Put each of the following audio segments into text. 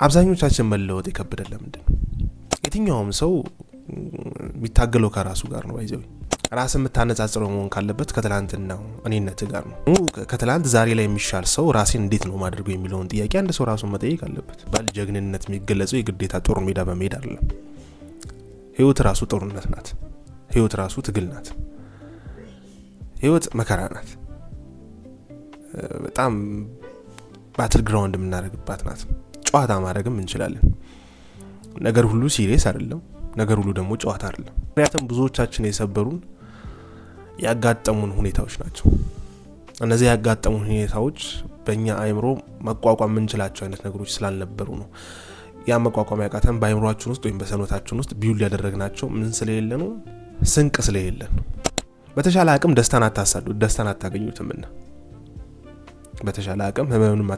አብዛኞቻችን መለወጥ ይከብዳል ለምንድን ነው? የትኛውም ሰው የሚታገለው ከራሱ ጋር ነው ባይዘው ራስ የምታነጻጽረው መሆን ካለበት ከትላንትናው እኔነት ጋር ነው። ከትላንት ዛሬ ላይ የሚሻል ሰው ራሴን እንዴት ነው ማድረግ የሚለውን ጥያቄ አንድ ሰው ራሱን መጠየቅ አለበት። ባልጀግንነት የሚገለጸው የግዴታ ጦር ሜዳ በመሄድ አይደለም። ህይወት ራሱ ጦርነት ናት። ህይወት ራሱ ትግል ናት። ህይወት መከራ ናት። በጣም ባትል ግራውንድ የምናደርግባት ናት። ጨዋታ ማድረግም እንችላለን። ነገር ሁሉ ሲሪየስ አይደለም። ነገር ሁሉ ደግሞ ጨዋታ አይደለም። ምክንያቱም ብዙዎቻችን የሰበሩን ያጋጠሙን ሁኔታዎች ናቸው። እነዚህ ያጋጠሙን ሁኔታዎች በእኛ አይምሮ መቋቋም የምንችላቸው አይነት ነገሮች ስላልነበሩ ነው። ያ መቋቋም ያቃተን በአይምሮአችን ውስጥ ወይም በሰውነታችን ውስጥ ቢውል ያደረግናቸው ምን ስለሌለ ነው? ስንቅ ስለሌለ ነው። በተሻለ አቅም ደስታን አታሳዱት፣ ደስታን አታገኙትምና። በተሻለ አቅም ህመምንም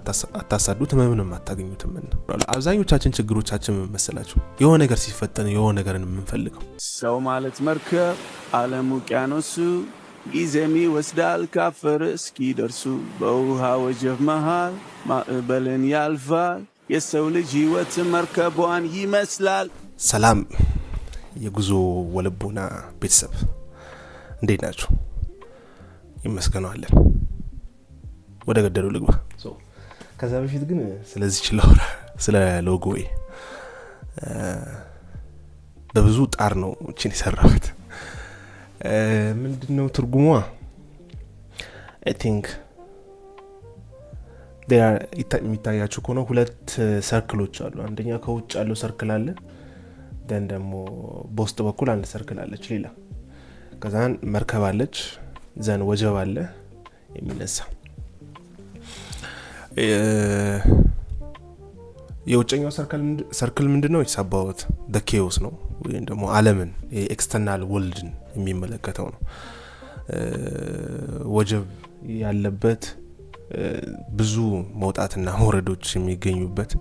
አታሳዱት፣ ህመምንም አታገኙትምና። አብዛኞቻችን ችግሮቻችን ምን መሰላችሁ? የሆነ ነገር ሲፈጠን የሆነ ነገርን የምንፈልገው ሰው ማለት መርከብ ዓለም ውቅያኖሱ ጊዜም ይወስዳል ካፈር እስኪደርሱ በውሃ ወጀብ መሃል ማዕበልን ያልፋል የሰው ልጅ ህይወት መርከቧን ይመስላል። ሰላም የጉዞ ወልቦና ቤተሰብ እንዴት ናችሁ? ይመስገናለን። ወደ ገደሉ ልግባ። ከዛ በፊት ግን ስለዚህ ችላውራ ስለ ሎጎዬ በብዙ ጣር ነው እቺን የሰራሁት። ምንድነው ትርጉሟ? I think የሚታያችሁ ከሆነ ሁለት ሰርክሎች አሉ። አንደኛ ከውጭ ያለው ሰርክል አለ፣ ደን ደግሞ በውስጥ በኩል አንድ ሰርክል አለች ሌላ። ከዛን መርከብ አለች፣ ዘን ወጀብ አለ የሚነሳ። የውጭኛው ሰርክል ምንድነው? ይሳባውት the chaos ነው ወይም ደግሞ ዓለምን ኤክስተርናል ወርልድን የሚመለከተው ነው። ወጀብ ያለበት ብዙ መውጣትና መውረዶች የሚገኙበት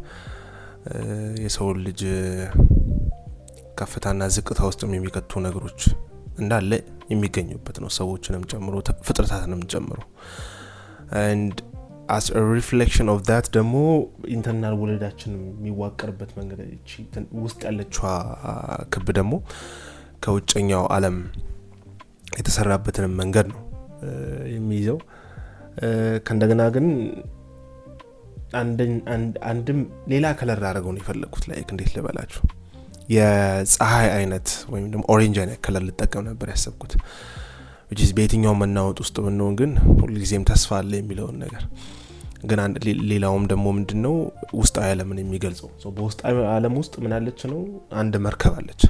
የሰው ልጅ ከፍታና ዝቅታ ውስጥ የሚከቱ ነገሮች እንዳለ የሚገኙበት ነው። ሰዎችንም ጨምሮ ፍጥረታትንም ጨምሮ and as a reflection of that ደግሞ ኢንተርናል ወርልዳችን የሚዋቀርበት መንገድ ውስጥ ያለችው ክብ ደግሞ ከውጭኛው ዓለም የተሰራበትን መንገድ ነው የሚይዘው። ከእንደገና ግን አንድም ሌላ ከለር አድርገው ነው የፈለኩት። ላይክ እንዴት ልበላችሁ፣ የፀሐይ አይነት ወይም ደግሞ ኦሬንጅ አይነት ከለር ልጠቀም ነበር ያሰብኩት። which is በየትኛው መናወጥ ውስጥ ብንሆን ግን ሁልጊዜም ተስፋ አለ የሚለውን ነገር ግን ሌላውም ደግሞ ምንድነው ውስጣዊ ዓለምን የሚገልጸው። በውስጣዊ ዓለም ውስጥ ምን አለች ነው? አንድ መርከብ አለች።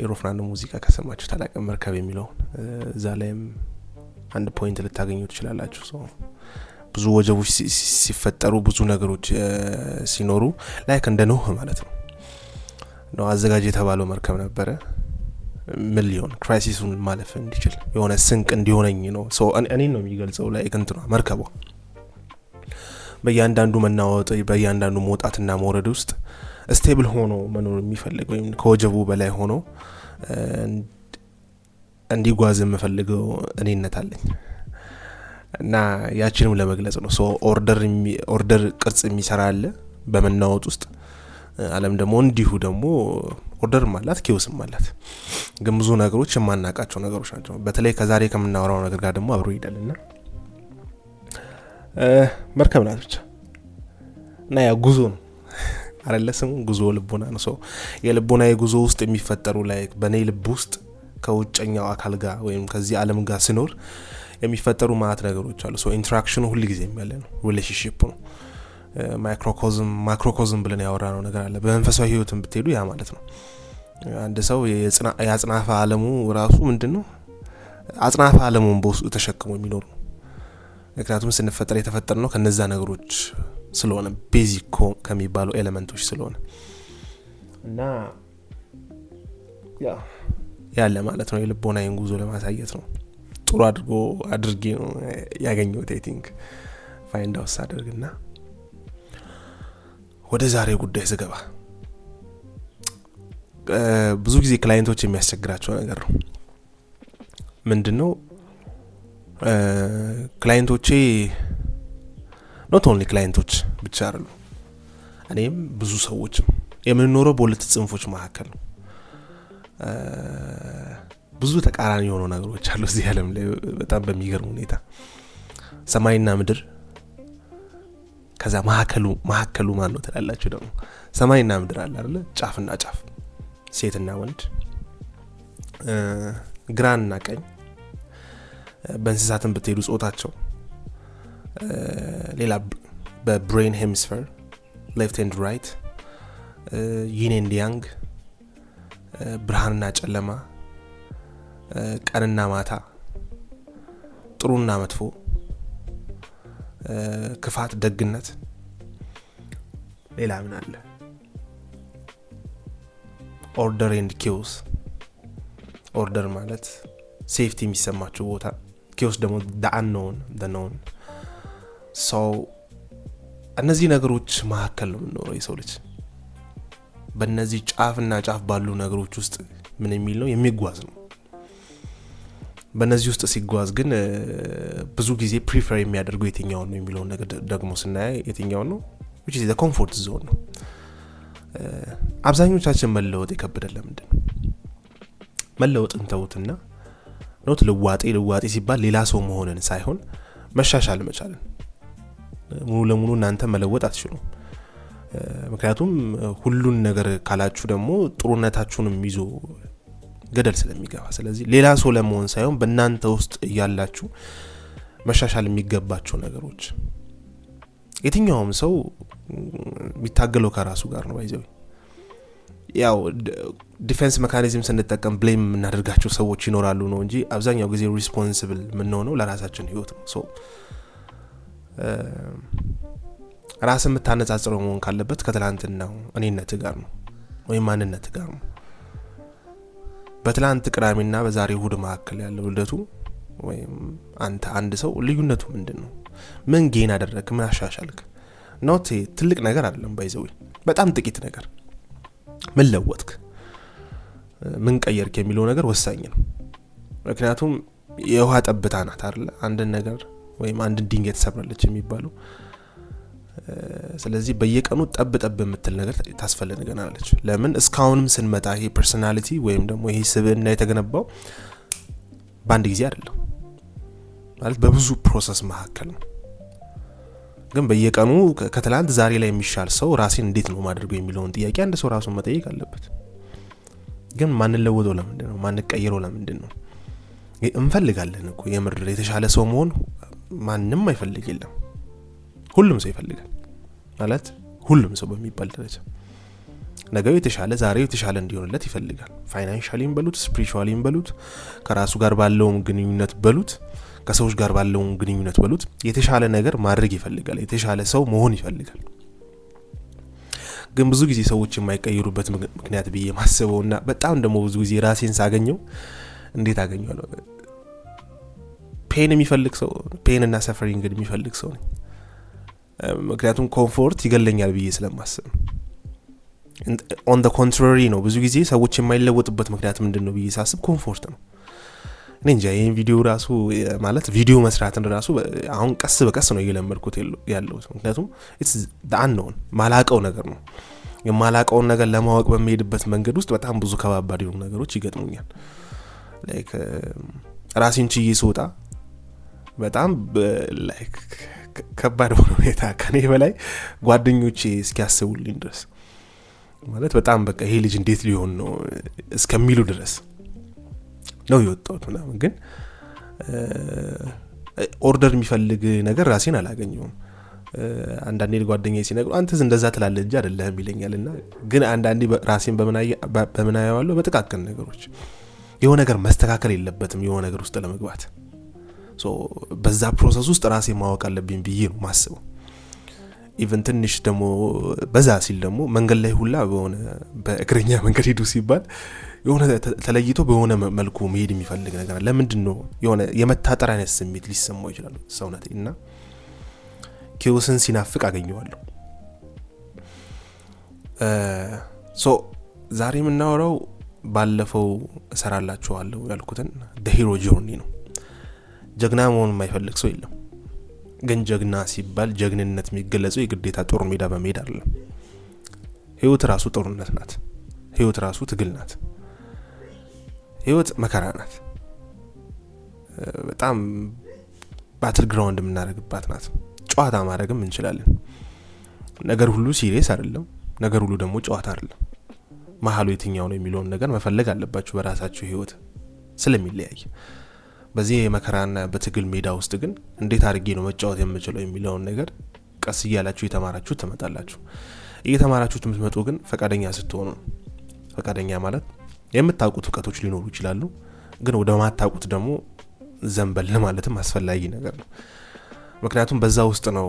ኤሮፍራን ሙዚቃ ከሰማችሁ ታላቅ መርከብ የሚለው እዛ ላይም አንድ ፖይንት ልታገኙ ትችላላችሁ። ብዙ ወጀቦች ሲፈጠሩ ብዙ ነገሮች ሲኖሩ ላይክ እንደ ኖህ ማለት ነው አዘጋጅ የተባለው መርከብ ነበረ። ሚሊዮን ክራይሲሱን ማለፍ እንዲችል የሆነ ስንቅ እንዲሆነኝ ነው። እኔ ነው የሚገልጸው። ላይክ እንትኗ መርከቧ በእያንዳንዱ መናወጥ በእያንዳንዱ መውጣትና መውረድ ውስጥ ስቴብል ሆኖ መኖር የሚፈልግ ወይም ከወጀቡ በላይ ሆኖ እንዲጓዝ የምፈልገው እኔነት አለኝ እና ያችንም ለመግለጽ ነው። ኦርደር ቅርጽ የሚሰራ አለ በመናወጥ ውስጥ። ዓለም ደግሞ እንዲሁ ደግሞ ኦርደር ማለት ኬውስም ማለት ግን ብዙ ነገሮች የማናቃቸው ነገሮች ናቸው። በተለይ ከዛሬ ከምናወራው ነገር ጋር ደግሞ አብሮ ይደልና መርከብ ናት ብቻ እና ያ ጉዞ ነው አይደለ? ስሙ ጉዞ ልቦና ነው። የልቦና የጉዞ ውስጥ የሚፈጠሩ ላይ በኔ ልብ ውስጥ ከውጭኛው አካል ጋር ወይም ከዚህ ዓለም ጋር ሲኖር የሚፈጠሩ ማለት ነገሮች አሉ። ኢንተራክሽኑ ሁሉ ጊዜ ያለ ነው። ሪሌሽንሺፕ ነው። ማክሮኮዝም ብለን ያወራነው ነገር አለ። በመንፈሳዊ ህይወትም ብትሄዱ ያ ማለት ነው። አንድ ሰው የአጽናፈ ዓለሙ ራሱ ምንድነው? አጽናፈ ዓለሙን በውስጡ ተሸክሞ የሚኖር ነው። ምክንያቱም ስንፈጠር የተፈጠርነው ከነዛ ነገሮች ስለሆነ ቤዚክ ከሚባሉ ኤሌመንቶች ስለሆነ እና ያለ ማለት ነው። የልቦናዬን ጉዞ ለማሳየት ነው። ጥሩ አድርጌ ነው ያገኘሁት። አይ ቲንክ ፋይንድ አውት አድርግና ወደ ዛሬ ጉዳይ ስገባ ብዙ ጊዜ ክላይንቶች የሚያስቸግራቸው ነገር ነው። ምንድነው? ክላይንቶቼ ኖት ኦንሊ ክላይንቶች ብቻ አይደሉም። እኔም ብዙ ሰዎች የምንኖረው በሁለት ጽንፎች መካከል ነው። ብዙ ተቃራኒ የሆኑ ነገሮች አሉ እዚህ ዓለም ላይ በጣም በሚገርም ሁኔታ ሰማይና ምድር ከዛ መሐከሉ ማን ነው ትላላችሁ ደግሞ ሰማይና ምድር አለ አይደል ጫፍና ጫፍ ሴትና ወንድ ግራና ቀኝ በእንስሳትን ብትሄዱ ጾታቸው ሌላ በብሬን ሄሚስፌር ሌፍት ኤንድ ራይት ይን ኤንድ ያንግ ብርሃንና ጨለማ ቀንና ማታ ጥሩና መጥፎ ክፋት ደግነት ሌላ ምን አለ ኦርደር ኤንድ ኪዮስ ኦርደር ማለት ሴፍቲ የሚሰማቸው ቦታ ኪዮስ ደግሞ the known so እነዚህ ነገሮች መካከል ነው የምንኖረው የሰው ልጅ በእነዚህ ጫፍና ጫፍ ባሉ ነገሮች ውስጥ ምን የሚል ነው የሚጓዝ ነው በእነዚህ ውስጥ ሲጓዝ ግን ብዙ ጊዜ ፕሪፈር የሚያደርገው የትኛው ነው የሚለው ነገር ደግሞ ስናይ የትኛው ነው which is the comfort zone ነው አብዛኞቻችን መለወጥ ይከብዳል ለምንድን ነው መለወጥን ተውትና ነው ልዋጤ ሲባል ሌላ ሰው መሆንን ሳይሆን መሻሻል መቻልን ሙሉ ለሙሉ እናንተ መለወጥ አትችሉም ምክንያቱም ሁሉን ነገር ካላችሁ ደግሞ ጥሩነታችሁንም ይዞ ገደል ስለሚገባ ስለዚህ ሌላ ሰው ለመሆን ሳይሆን በእናንተ ውስጥ ያላችሁ መሻሻል የሚገባቸው ነገሮች የትኛውም ሰው የሚታገለው ከራሱ ጋር ነው ባይዘው ያው ዲፌንስ ሜካኒዝም ስንጠቀም ብሌም እናደርጋቸው ሰዎች ይኖራሉ ነው እንጂ አብዛኛው ጊዜ ሪስፖንሲብል ምንሆነው ለራሳችን ህይወት ነው ሶ ራስ የምታነጻጽረው መሆን ካለበት ከትላንትናው እኔነት ጋር ነው ወይም ማንነት ጋር ነው በትላንት ቅዳሜና በዛሬ እሁድ መካከል ያለው ልደቱ ወይም አንድ ሰው ልዩነቱ ምንድነው ምን ጌን አደረክ ምን አሻሻልክ ኖት ትልቅ ነገር አይደለም ባይዘው በጣም ጥቂት ነገር ምን ለወጥክ ምን ቀየርክ የሚለው ነገር ወሳኝ ነው ምክንያቱም የውሃ ጠብታ ናት አይደል አንድ ነገር ወይም አንድ ድንጋይ ተሰብራለች የሚባለው ስለዚህ በየቀኑ ጠብ የምትል ነገር ታስፈልገናለች ለምን እስካሁንም ስንመጣ ይሄ ፐርሰናሊቲ ወይም ደግሞ ይሄ ስብዕና የተገነባው በአንድ ጊዜ አይደለም ማለት በብዙ ፕሮሰስ መካከል ነው ግን በየቀኑ ከትላንት ዛሬ ላይ የሚሻል ሰው ራሴን እንዴት ነው ማድረግ የሚለውን ጥያቄ አንድ ሰው ራሱን መጠየቅ አለበት ግን ማን ለወደው ለምንድን ነው ማን ቀየረው ለምንድን ነው እንፈልጋለን እኮ የምር የተሻለ ሰው መሆን ማንንም አይፈልግ የለም ሁሉም ሰው ይፈልጋል ማለት ሁሉም ሰው በሚባል ደረጃ ነገው የተሻለ ዛሬው የተሻለ እንዲሆንለት ይፈልጋል ፋይናንሻሊም በሉት ስፒሪቹዋሊም በሉት ከራሱ ጋር ባለው ግንኙነት በሉት ከሰዎች ጋር ባለው ግንኙነት በሉት የተሻለ ነገር ማድረግ ይፈልጋል የተሻለ ሰው መሆን ይፈልጋል ግን ብዙ ጊዜ ሰዎች የማይቀየሩበት ምክንያት ብዬ ማስበውና በጣም ደግሞ ብዙ ጊዜ ራሴን ሳገኘው እንዴት አገኘዋለሁ ፔን የሚፈልግ ሰው ፔን እና ሰፈሪንግ የሚፈልግ ሰው ነኝ ምክንያቱም ኮምፎርት ይገለኛል ብዬ ስለማስብ on the contrary ነው ብዙ ጊዜ ሰዎች የማይለወጡበት ምክንያት ምንድነው ብዬ ሳስብ ኮምፎርት ነው እኔ እንጃ ይሄን ቪዲዮ ራሱ ማለት ቪዲዮ መስራትን ራሱ አሁን ቀስ በቀስ ነው እየለመድኩት ያለው ምክንያቱም it's the unknown ማላቀው ነገር ነው የማላቀውን ነገር ለማወቅ በመሄድበት መንገድ ውስጥ በጣም ብዙ ከባባድ የሆኑ ነገሮች ይገጥሙኛል like ራሴን ችዬ ስወጣ በጣም like ከባድ ሁኔታ ከኔ በላይ ጓደኞቼ እስኪያስቡልኝ ድረስ ማለት በጣም በቃ ይሄ ልጅ እንዴት ሊሆን ነው እስከሚሉ ድረስ ነው የወጣሁት ምናምን ግን ኦርደር የሚፈልግ ነገር ራሴን አላገኘውም አንዳንዴ ጓደኛዬ ሲነግሩ አንተ እንደዛ ትላለህ እንጂ አይደለም ይለኛልና ግን አንዳንዴ ራሴን በመናያዋለሁ በጥቃቅን ነገሮች የሆነ ነገር መስተካከል የለበትም የሆነ ነገር ውስጥ ለመግባት ሶ በዛ ፕሮሰስ ውስጥ ራሴ ማወቅ አለብኝ ብዬ ነው ማስበው ኢቨን ትንሽ ደግሞ በዛ ሲል ደግሞ መንገድ ላይ ሁላ በሆነ በእግረኛ መንገድ ሄዱ ሲባል የሆነ ተለይቶ በሆነ መልኩ መሄድ የሚፈልግ ነገር ለምንድነው የሆነ የመታጠር አይነት ስሜት ሊሰማው ይችላል ሰውነቴና ኪዮስን ሲናፍቅ አገኘዋለሁ ሶ ዛሬ የምናወራው ባለፈው እሰራላችኋለሁ ያልኩትን the hero journey ነው ጀግና መሆን የማይፈልግ ሰው የለም ግን ጀግና ሲባል ጀግንነት የሚገለጸው የግዴታ ጦር ሜዳ በመሄድ አይደለም ህይወት ራሱ ጦርነት ናት። ህይወት ራሱ ትግል ናት። ህይወት መከራ ናት። በጣም ባትል ግራውንድ የምናደርግባት ናት። ጨዋታ ማድረግም እንችላለን። ነገር ሁሉ ሲሪየስ አይደለም። ነገር ሁሉ ደግሞ ጨዋታ አይደለም። መሀሉ የትኛው ነው የሚለውን ነገር መፈለግ አለባችሁ በራሳችሁ ህይወት ስለሚለያይ። በዚህ የመከራና በትግል ሜዳ ውስጥ ግን እንዴት አድርጌ ነው መጫወት የምችለው የሚለውን ነገር ቀስ እያላችሁ እየተማራችሁ ትመጣላችሁ። እየተማራችሁ የምትመጡ ግን ፈቃደኛ ስትሆኑ። ፈቃደኛ ማለት የምታውቁት እውቀቶች ሊኖሩ ይችላሉ፣ ግን ወደ ማታውቁት ደግሞ ዘንበል ማለትም አስፈላጊ ነገር ነው። ምክንያቱም በዛ ውስጥ ነው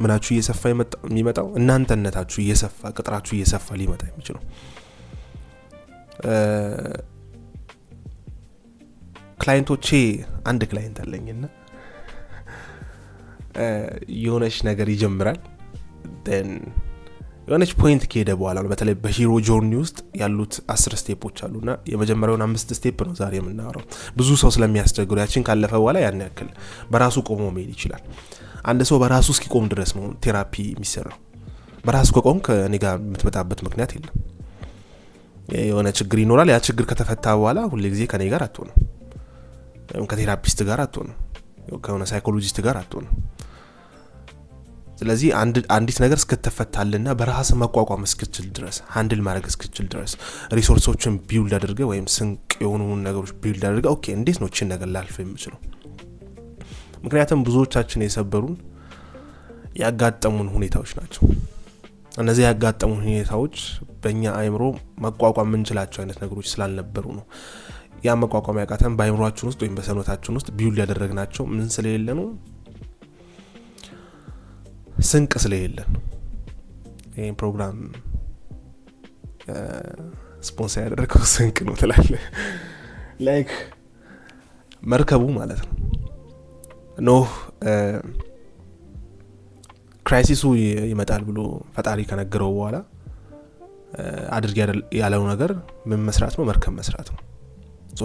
ምናችሁ እየሰፋ የሚመጣው፣ እናንተነታችሁ እየሰፋ ቅጥራችሁ እየሰፋ ሊመጣ የሚችለው። ክላይንቶቼ አንድ ክላይንት አለኝና የሆነች ነገር ይጀምራል then የሆነች ፖይንት ከሄደ በኋላ ነው። በተለይ በሂሮ ጆርኒ ውስጥ ያሉት 10 ስቴፖች አሉና የመጀመሪያውን 5 ስቴፕ ነው ዛሬ የምናወራው። ብዙ ሰው ስለሚያስቸግሩ ያችን ካለፈ በኋላ ያን ያክል በራሱ ቆሞ መሄድ ይችላል። አንድ ሰው በራሱ እስኪቆም ድረስ ነው ቴራፒ የሚሰራው። በራሱ ከቆም ከኔ ጋር የምትመጣበት ምክንያት የለም። የሆነ ችግር ይኖራል። ያ ችግር ከተፈታ በኋላ ሁሉ ጊዜ ከኔ ጋር አትሆንም፣ ከቴራፒስት ጋር አትሆንም፣ ከሆነ ሳይኮሎጂስት ጋር አትሆንም። ስለዚህ አንዲት ነገር እስክትፈታልና በራስ መቋቋም እስክትችል ድረስ ሃንድል ማድረግ እስክትችል ድረስ ሪሶርሶችን ቢልድ አድርገ ወይም ስንቅ የሆኑ ነገሮች ቢልድ አድርገ ኦኬ እንዴት ነው እቺን ነገር ላልፈ የምችለው? ምክንያቱም ብዙዎቻችን የሰበሩን ያጋጠሙን ሁኔታዎች ናቸው። እነዚህ ያጋጠሙን ሁኔታዎች በእኛ አይምሮ መቋቋም የምንችላቸው አይነት ነገሮች ስላልነበሩ ነው። ያ መቋቋም ያቃተን በአይምሮአችን ውስጥ ወይም በሰውነታችን ውስጥ ቢልድ ያደረግናቸው ምን ስለሌለ ነው? ስንቅ ስለሌለን። ይሄን ፕሮግራም ስፖንሰር ያደረገው ስንቅ ነው ትላለህ። ላይክ መርከቡ ማለት ነው። ኖህ ክራይሲሱ ይመጣል ብሎ ፈጣሪ ከነገረው በኋላ አድርግ ያለው ነገር ምን መስራት ነው? መርከብ መስራት ነው።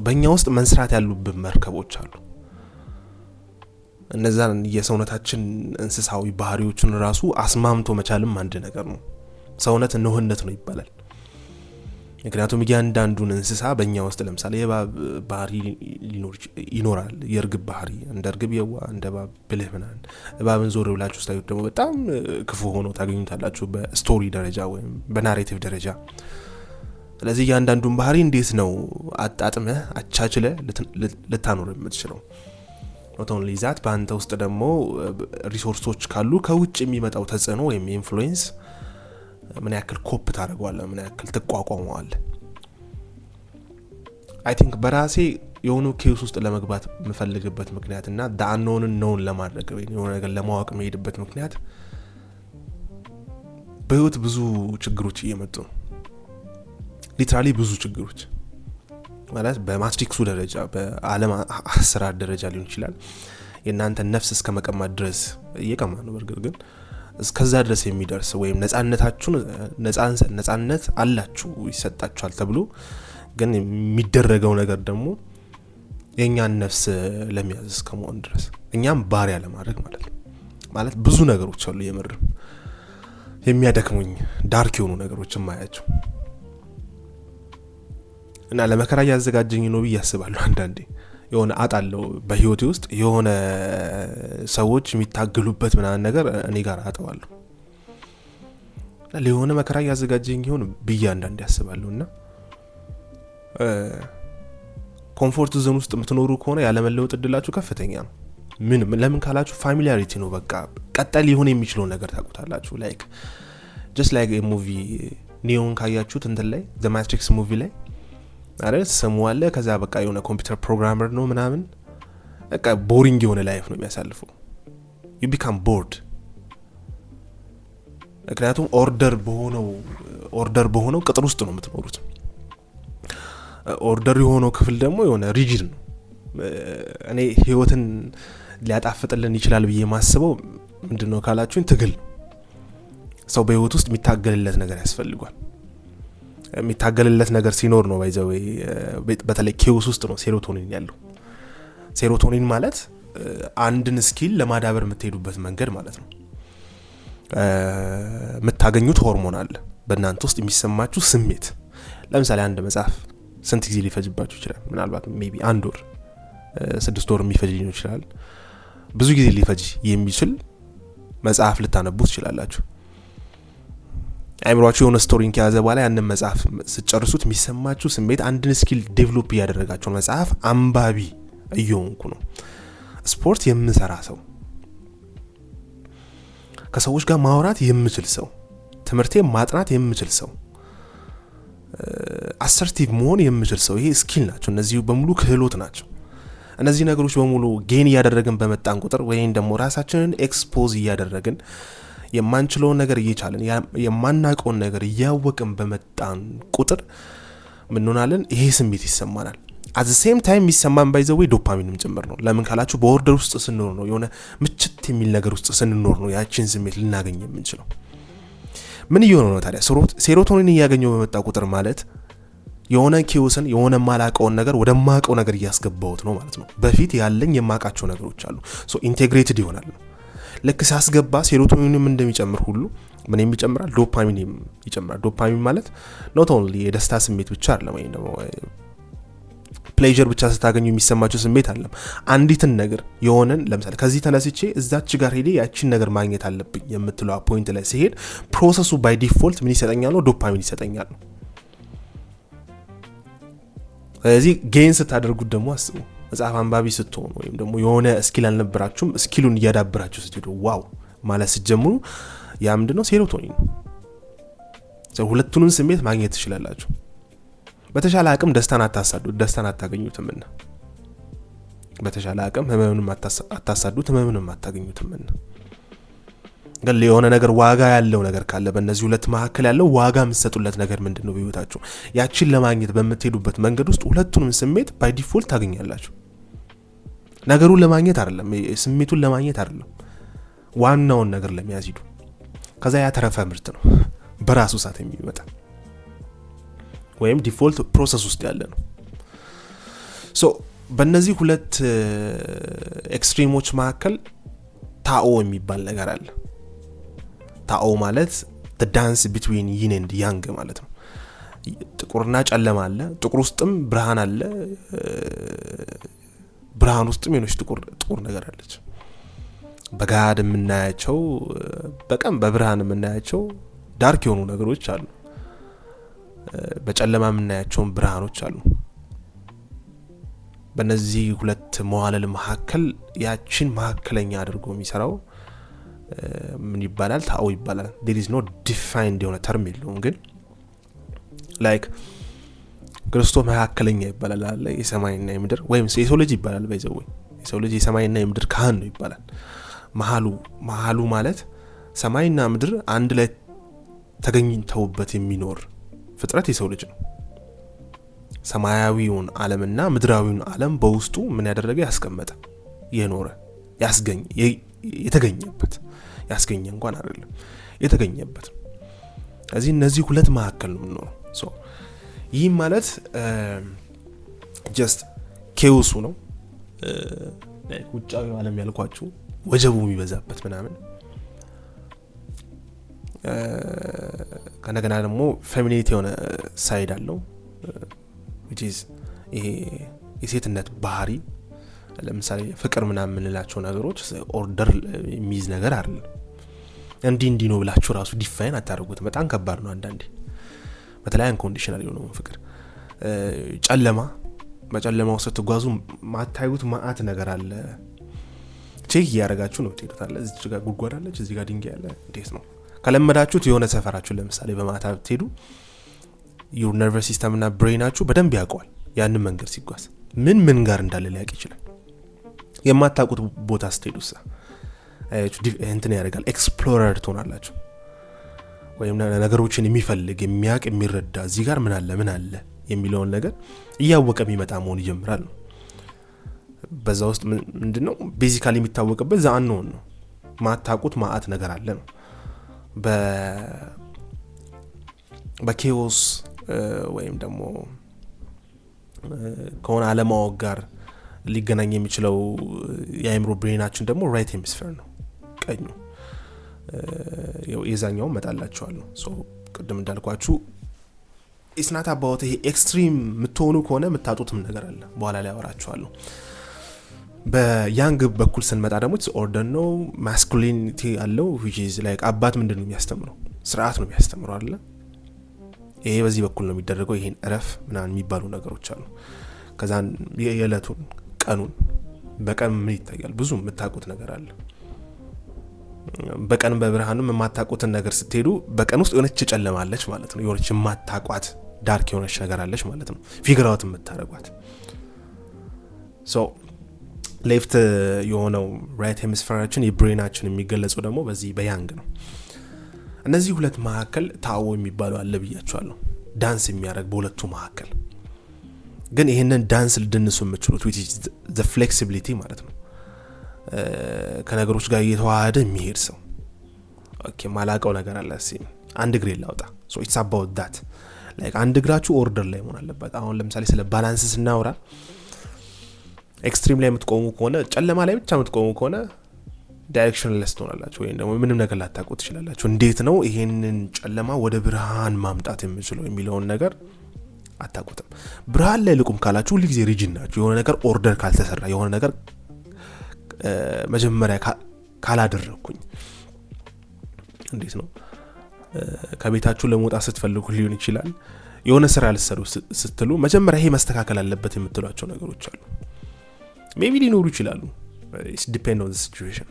በእኛ ውስጥ መስራት ያሉብን መርከቦች አሉ። እነዛን የሰውነታችን እንስሳዊ ባህሪዎችን ራሱ አስማምቶ መቻልም አንድ ነገር ነው። ሰውነት ኖህነት ነው ይባላል። ምክንያቱም እያንዳንዱን እንስሳ በእኛ ውስጥ ለምሳሌ የእባብ ባህሪ ይኖራል። የእርግብ ባህሪ እንደ እርግብ የዋ እንደ እባብ ብልህ ምናምን። እባብን ዞር ብላችሁ ስታዩት ደግሞ በጣም ክፉ ሆኖ ታገኙታላችሁ በስቶሪ ደረጃ ወይም በናሬቲቭ ደረጃ። ስለዚህ እያንዳንዱን ባህሪ እንዴት ነው አጣጥመህ አቻችለህ ልታኖር የምትችለው? ኖት ኦንሊ ዛት በአንተ ውስጥ ደግሞ ሪሶርሶች ካሉ ከውጭ የሚመጣው ተጽዕኖ ወይም ኢንፍሉዌንስ ምን ያክል ኮፕ ታደርገዋለህ? ምን ያክል ትቋቋመዋለህ? አይ ቲንክ በራሴ የሆኑ ኬስ ውስጥ ለመግባት የምፈልግበት ምክንያትና ዳኖንን ነውን ለማድረግ ወይ የሆነ ነገር ለማወቅ መሄድበት ምክንያት በህይወት ብዙ ችግሮች እየመጡ ነው። ሊትራሊ ብዙ ችግሮች ማለት በማትሪክሱ ደረጃ በአለም አሰራር ደረጃ ሊሆን ይችላል። የእናንተ ነፍስ እስከ መቀማት ድረስ እየቀማ ነው። በርግጥ ግን እስከዛ ድረስ የሚደርስ ወይም ነጻነት አላችሁ ይሰጣችኋል ተብሎ ግን የሚደረገው ነገር ደግሞ የኛን ነፍስ ለሚያዝ እስከመሆን ድረስ እኛም ባሪያ ለማድረግ ማለት ብዙ ነገሮች አሉ። የምር የሚያደክሙኝ ዳርክ የሆኑ ነገሮች ማያቸው እና ለመከራ ያዘጋጀኝ ነው ብዬ አስባለሁ። አንዳንዴ የሆነ አጣለው በህይወቴ ውስጥ የሆነ ሰዎች የሚታገሉበት ምናምን ነገር እኔ ጋር አጣዋለሁ እና ለሆነ መከራ ያዘጋጀኝ ይሆን ብዬ አንዳንዴ አስባለሁና ኮምፎርት ዞን ውስጥ የምትኖሩ ከሆነ ያለመለወጥ እድላችሁ ከፍተኛ ነው። ለምን ካላችሁ ፋሚሊያሪቲ ነው። በቃ ቀጣይ ሊሆን የሚችለው ነገር ታውቁታላችሁ። ላይክ ጀስት ላይክ ኤ ሙቪ ኒዮን ካያችሁት እንትን ላይ ዘ ማትሪክስ ሙቪ ላይ አይደል ሰሙዋለ። ከዛ በቃ የሆነ ኮምፒውተር ፕሮግራመር ነው ምናምን በቃ ቦሪንግ የሆነ ላይፍ ነው የሚያሳልፈው። you become bored። ምክንያቱም ኦርደር በሆነው ቅጥር ውስጥ ነው የምትኖሩት። ኦርደር የሆነው ክፍል ደግሞ የሆነ ሪጂድ ነው። እኔ ህይወትን ሊያጣፍጥልን ይችላል ብዬ ማስበው ምንድነው ካላችሁኝ ትግል። ሰው በህይወት ውስጥ የሚታገልለት ነገር ያስፈልጓል። የሚታገልለት ነገር ሲኖር ነው ባይዘው በተለይ ኬውስ ውስጥ ነው ሴሮቶኒን ያለው። ሴሮቶኒን ማለት አንድን ስኪል ለማዳበር የምትሄዱበት መንገድ ማለት ነው። የምታገኙት ሆርሞን አለ በእናንተ ውስጥ የሚሰማችሁ ስሜት ለምሳሌ አንድ መጽሐፍ ስንት ጊዜ ሊፈጅባችሁ ይችላል? ምናልባት ሜቢ 1 ወር 6 ወር የሚፈጅ ሊሆን ይችላል። ብዙ ጊዜ ሊፈጅ የሚችል መጽሐፍ ልታነቡ ትችላላችሁ። አይምሮአችሁ የሆነ ስቶሪን ከያዘ በኋላ ያንን መጽሐፍ ስትጨርሱት የሚሰማችሁ ስሜት አንድን ስኪል ዴቨሎፕ እያደረጋችሁ መጽሐፍ አንባቢ እየሆንኩ ነው። ስፖርት የምሰራ ሰው፣ ከሰዎች ጋር ማውራት የምችል ሰው፣ ትምህርቴ ማጥናት የምችል ሰው፣ አሰርቲቭ መሆን የምችል ሰው፣ ይሄ ስኪል ናቸው። እነዚህ በሙሉ ክህሎት ናቸው። እነዚህ ነገሮች በሙሉ ጌን እያደረግን በመጣን ቁጥር ወይም ደግሞ ራሳችንን ኤክስፖዝ እያደረግን የማንችለውን ነገር እየቻለን የማናውቀውን ነገር እያወቅን በመጣን ቁጥር ምን ሆናለን? ይሄ ስሜት ይሰማናል። at the same time የሚሰማን ባይዘው ዶፓሚንም ጭምር ነው። ለምን ካላችሁ በኦርደር ውስጥ ስንኖር ነው፣ የሆነ ምችት የሚል ነገር ውስጥ ስንኖር ነው ያቺን ስሜት ልናገኝ የምንችለው። ምን እየሆነ ነው ታዲያ? ሴሮቶኒን እያገኘው በመጣ ቁጥር ማለት የሆነ ኪውስን የሆነ ማላቀውን ነገር ወደ ማቀው ነገር እያስገባውት ነው ማለት ነው። በፊት ያለኝ የማቃቸው ነገሮች አሉ፣ ሶ ኢንቴግሬትድ ይሆናል። ልክ ሳስገባ ሴሮቶኒንም እንደሚጨምር ሁሉ ምን ይጨምራል? ዶፓሚንም ይጨምራል። ዶፓሚን ማለት ኖት ኦንሊ የደስታ ስሜት ብቻ አይደለም፣ ወይ ደግሞ ፕሌዠር ብቻ ስታገኙ የሚሰማችሁ ስሜት አይደለም። አንዲትን ነገር የሆነን ለምሳሌ ከዚህ ተነስቼ እዛች ጋር ሄዴ ያቺን ነገር ማግኘት አለብኝ የምትለው ፖይንት ላይ ሲሄድ ፕሮሰሱ ባይ ዲፎልት ምን ይሰጠኛል? ዶፓሚን ይሰጠኛል ነው። ስለዚህ ጌን ስታደርጉት ደግሞ አስቡ፣ መጽሐፍ አንባቢ ስትሆኑ ወይም ደግሞ የሆነ ስኪል አልነበራችሁም ስኪሉን እያዳብራችሁ ስትሄዱ ዋው ማለት ስትጀምሩ ያ ምንድነው? ሴሮቶኒን ነው። ሁለቱንም ስሜት ማግኘት ትችላላችሁ። በተሻለ አቅም ደስታን አታሳዱት፣ ደስታን አታገኙትምና። በተሻለ አቅም ህመምንም አታሳዱት፣ ህመምንም አታገኙትምና። ግን የሆነ ነገር ዋጋ ያለው ነገር ካለ በእነዚህ ሁለት መካከል ያለው ዋጋ የምትሰጡለት ነገር ምንድነው? በህይወታችሁ ያቺን ለማግኘት በምትሄዱበት መንገድ ውስጥ ሁለቱንም ስሜት ባይ ዲፎልት ታገኛላችሁ። ነገሩን ለማግኘት አይደለም፣ ስሜቱን ለማግኘት አይደለም፣ ዋናውን ነገር ለመያዝ ሂዱ። ከዛ ያተረፈ ምርት ነው በራሱ ሰዓት የሚመጣ ወይም ዲፎልት ፕሮሰስ ውስጥ ያለ ነው። ሶ በእነዚህ ሁለት ኤክስትሪሞች መካከል ታኦ የሚባል ነገር አለ። ታኦ ማለት the dance between yin and yang ማለት ነው። ጥቁርና ጨለማ አለ፣ ጥቁር ውስጥም ብርሃን አለ፣ ብርሃን ውስጥም የሆነች ጥቁር ነገር አለች። በጋድ የምናያቸው በቀን በብርሃን የምናያቸው ዳርክ የሆኑ ነገሮች አሉ፣ በጨለማ የምናያቸው ብርሃኖች አሉ። በእነዚህ ሁለት መዋለል መካከል ያቺን መካከለኛ አድርጎ የሚሰራው ምን ይባላል? ታኦ ይባላል። there is no defined የሆነ ተርም የለውም፣ ግን ላይክ ክርስቶስ መካከለኛ ይባላል አለ፣ የሰማይና የምድር ወይም የሰው ልጅ ይባላል። ባይዘው የሰው ልጅ የሰማይና የምድር ካህን ነው ይባላል። መሃሉ ማለት ሰማይና ምድር አንድ ላይ ተገኝተውበት የሚኖር ፍጥረት የሰው ልጅ ነው። ሰማያዊውን ዓለምና ምድራዊውን ዓለም በውስጡ ምን ያደረገ ያስቀመጠ የኖረ ያስገኘ የተገኘበት ያስገኘ እንኳን አይደለም የተገኘበት። ስለዚህ እነዚህ ሁለት መካከል ነው የምንኖረው። ሶ ይህ ማለት ጀስት ኬውሱ ነው፣ ውጫዊው ዓለም ያልኳችሁ ወጀቡ የሚበዛበት ምናምን። ከነገና ደግሞ ፌሚኒቲ የሆነ ሳይድ አለው which is ይሄ የሴትነት ባህሪ። ለምሳሌ ፍቅር ምናምን የምንላቸው ነገሮች ኦርደር የሚይዝ ነገር አይደለም። እንዲህ ነው ብላችሁ ራሱ ዲፋይን አታደርጉት። በጣም ከባድ ነው አንዳንዴ፣ በተለይ አንኮንዲሽናል የሆነው ፍቅር። በጨለማው ስትጓዙ ማታዩት ማአት ነገር አለ። ቼክ እያደረጋችሁ ነው ትሄዱታለ። እዚህ ጋር ጉድጓድ አለች፣ እዚህ ጋር ድንጋይ አለ። እንዴት ነው ከለመዳችሁት የሆነ ሰፈራችሁ ለምሳሌ በማታ ብትሄዱ your nervous system እና ብሬናችሁ በደንብ ያውቀዋል። ያንን መንገድ ሲጓዝ ምን ጋር እንዳለ ሊያውቅ ይችላል። የማታውቁት ቦታ ስትሄዱሳ እንትን ያደርጋል፣ ኤክስፕሎረር ትሆናላችሁ። ወይም ነገሮችን የሚፈልግ የሚያውቅ የሚረዳ እዚህ ጋር ምን አለ የሚለውን ነገር እያወቀ የሚመጣ መሆን ይጀምራል ነው። በዛ ውስጥ ምንድነው ቤዚካሊ የሚታወቅበት ዛን ነው። ማታውቁት ማአት ነገር አለ ነው። በኬዎስ ወይም ደግሞ ከሆነ አለማወቅ ጋር ሊገናኝ የሚችለው የአእምሮ ብሬናችን ደግሞ ራይት ሄሚስፌር ነው፣ ቀኙ። የዛኛው መጣላችኋል ነው። ሶ ቅድም እንዳልኳችሁ ኢትስ ናት አባውት ይሄ ኤክስትሪም የምትሆኑ ከሆነ የምታጡትም ነገር አለ። በኋላ ላይ አወራችኋለሁ። በያንግ በኩል ስንመጣ ደግሞ ኢትስ ኦርደር ነው፣ ማስኩሊኒቲ አለው which is like አባት ምንድነው የሚያስተምረው? ስርዓት ነው የሚያስተምረው አይደለ? ይሄ በዚህ በኩል ነው የሚደረገው። ይሄን እረፍ ምናምን የሚባሉ ነገሮች አሉ። ከዛን የዕለቱን ቀኑን በቀን ምን ይታያል? ብዙ የምታውቁት ነገር አለ። በቀን በብርሃንም የማታውቁትን ነገር ስትሄዱ በቀን ውስጥ የሆነች ጨለማለች ማለት ነው። የሆነች የማታውቋት ዳርክ የሆነች ነገር አለች ማለት ነው። ፊገር አውት የምታረጓት ሶ ሌፍት የሆነው ራይት ሄሚስፌራችን የብሬናችን የሚገለጸው ደግሞ በዚህ በያንግ ነው። እነዚህ ሁለት መካከል ታኦ የሚባለው አለ ብያቸዋለሁ። ዳንስ የሚያደርግ በሁለቱ መካከል ግን ይሄንን ዳንስ ልድንሱ የምትችሉት which is the flexibility ማለት ነው። ከነገሮች ጋር እየተዋሃደ የሚሄድ ሰው ኦኬ ማላቀው ነገር አለ እሺ አንድ እግሬ ላውጣ so it's about that like አንድ እግራችሁ ኦርደር ላይ መሆን አለበት። አሁን ለምሳሌ ስለ ባላንስ ስናወራ ኤክስትሪም ላይ የምትቆሙ ከሆነ ጨለማ ላይ ብቻ የምትቆሙ ከሆነ ዳይሬክሽንለስ ትሆናላችሁ ወይም ደግሞ ምንም ነገር ላታውቁ ትችላላችሁ። እንዴት ነው ይሄንን ጨለማ ወደ ብርሃን ማምጣት የምችለው የሚለውን ነገር አታውቁትም። ብርሃን ላይ ልቁም ካላችሁ ሁሉ ጊዜ ሪጅን ናችሁ። የሆነ ነገር ኦርደር ካልተሰራ የሆነ ነገር መጀመሪያ ካላደረኩኝ እንዴት ነው ከቤታችሁ ለመውጣት ስትፈልጉ ሊሆን ይችላል የሆነ ስራ ልትሰሩ ስትሉ መጀመሪያ ይሄ መስተካከል አለበት የምትሏቸው ነገሮች አሉ። ሜቢ ሊኖሩ ይችላሉ it depends on the situation